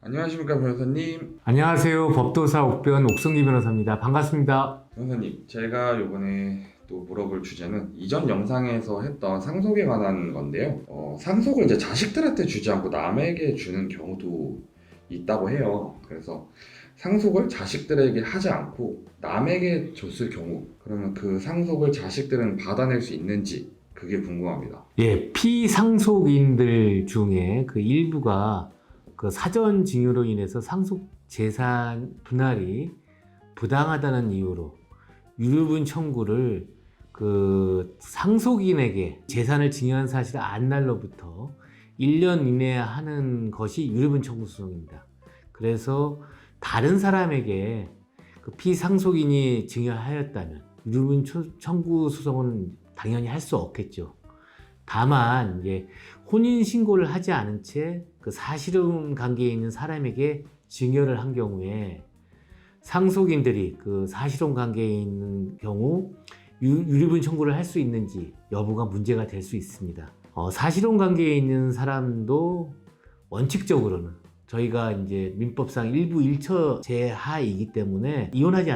안녕하십니까 변호사님. 안녕하세요. 법도사 옥변 옥승기 변호사입니다. 반갑습니다. 변호사님, 제가 요번에 또 물어볼 주제는 이전 영상에서 했던 상속에 관한 건데요. 상속을 이제 자식들한테 주지 않고 남에게 주는 경우도 있다고 해요. 그래서 상속을 자식들에게 하지 않고 남에게 줬을 경우, 그러면 그 상속을 자식들은 받아낼 수 있는지 그게 궁금합니다. 예, 피상속인들 중에 그 일부가 그 사전 징유로 인해서 상속 재산 분할이 부당하다는 이유로 유류분 청구를 그 상속인에게 재산을 증여한 사실 안 날로부터 1년 이내에 하는 것이 유류분 청구 소송입니다. 그래서 다른 사람에게 그 피상속인이 증여하였다면 유류분 청구 소송은 당연히 할 수 없겠죠. 다만 이제 혼인 신고를 하지 않은 채 그 사실혼 관계에 있는 사람에게 증여를 한 경우에 상속인들이 그 사실혼 관계에 있는 경우 유류분 청구를 할 수 있는지 여부가 문제가 될 수 있습니다. 사실혼 관계에 있는 사람도 원칙적으로는 저희가 이제 민법상 일부 일처 제하이기 때문에 이혼하지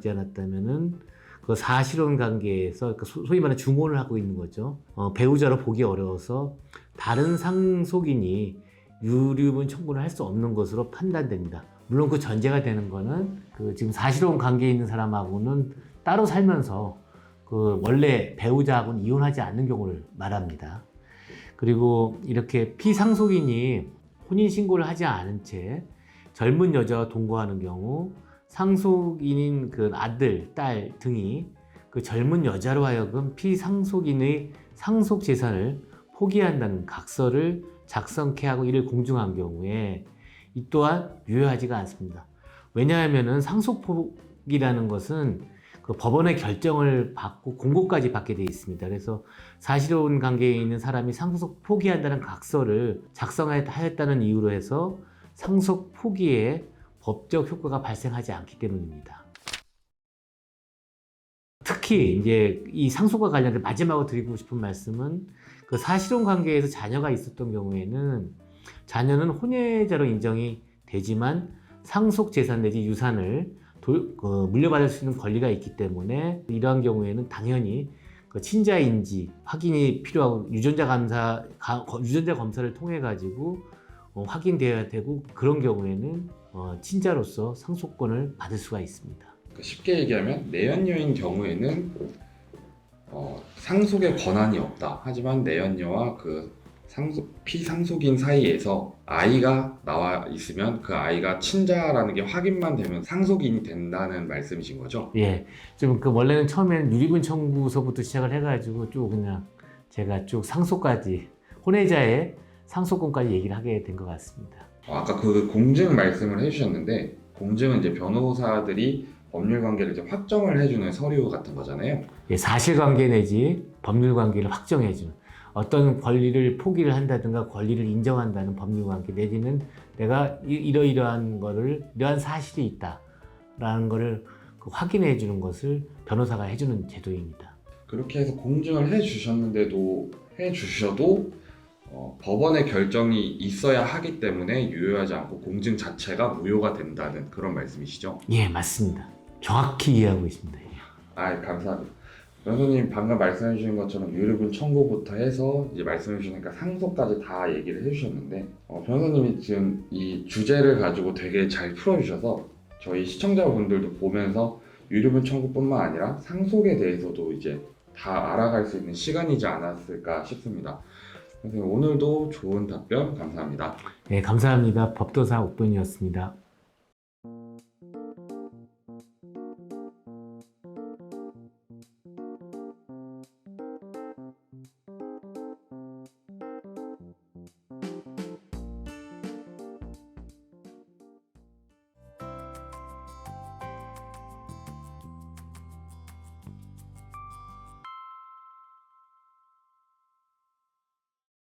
않았다면은 그 사실혼 관계에서 소위 말하는 중혼을 하고 있는 거죠. 배우자로 보기 어려워서 다른 상속인이 유류분 청구를 할 수 없는 것으로 판단됩니다. 물론 그 전제가 되는 거는 그 지금 사실혼 관계에 있는 사람하고는 따로 살면서 그 원래 배우자하고는 이혼하지 않는 경우를 말합니다. 그리고 이렇게 피상속인이 혼인 신고를 하지 않은 채 젊은 여자와 동거하는 경우 상속인인 그 아들, 딸 등이 그 젊은 여자로 하여금 피상속인의 상속 재산을 포기한다는 각서를 작성케 하고 이를 공증한 경우에 이 또한 유효하지가 않습니다. 왜냐하면 상속포기라는 것은 그 법원의 결정을 받고 공고까지 받게 되어 있습니다. 그래서 사실혼 관계에 있는 사람이 상속 포기한다는 각서를 작성하였다는 이유로 해서 상속 포기에 법적 효과가 발생하지 않기 때문입니다. 특히 이제 이 상속과 관련된 마지막으로 드리고 싶은 말씀은 그 사실혼 관계에서 자녀가 있었던 경우에는 자녀는 혼외자로 인정이 되지만 상속 재산 내지 유산을 물려받을 수 있는 권리가 있기 때문에 이러한 경우에는 당연히 그 친자인지 확인이 필요하고 유전자 검사를 통해 가지고 확인되어야 되고 그런 경우에는 친자로서 상속권을 받을 수가 있습니다. 쉽게 얘기하면 내연녀인 경우에는 상속의 권한이 없다. 하지만 내연녀와 그 피상속인 사이에서 아이가 나와 있으면 그 아이가 친자라는 게 확인만 되면 상속인이 된다는 말씀이신 거죠? 예, 좀 그 원래는 처음에는 유리분 청구서부터 시작을 해가지고 쭉 그냥 제가 쭉 상속까지 혼외자의 상속권까지 얘기를 하게 된 것 같습니다. 아까 그 공증 말씀을 해주셨는데 공증은 이제 변호사들이 법률 관계를 이제 확정을 해주는 서류 같은 거잖아요. 예, 사실관계 내지 법률관계를 확정해주는 어떤 권리를 포기를 한다든가 권리를 인정한다는 법률관계 내지는 내가 이러이러한 사실이 있다라는 거를 확인해 주는 것을 변호사가 해주는 제도입니다. 그렇게 해서 공증을 해주셔도 법원의 결정이 있어야 하기 때문에 유효하지 않고 공증 자체가 무효가 된다는 그런 말씀이시죠? 예, 맞습니다. 정확히 이해하고 있습니다. 감사합니다. 변호사님 방금 말씀해 주신 것처럼 유류분 청구부터 해서 이제 말씀해 주시니까 상속까지 다 얘기를 해주셨는데 변호사님이 지금 이 주제를 가지고 되게 잘 풀어주셔서 저희 시청자분들도 보면서 유류분 청구뿐만 아니라 상속에 대해서도 이제 다 알아갈 수 있는 시간이지 않았을까 싶습니다. 선생님 오늘도 좋은 답변 감사합니다. 네, 감사합니다. 법도사 옥변이었습니다.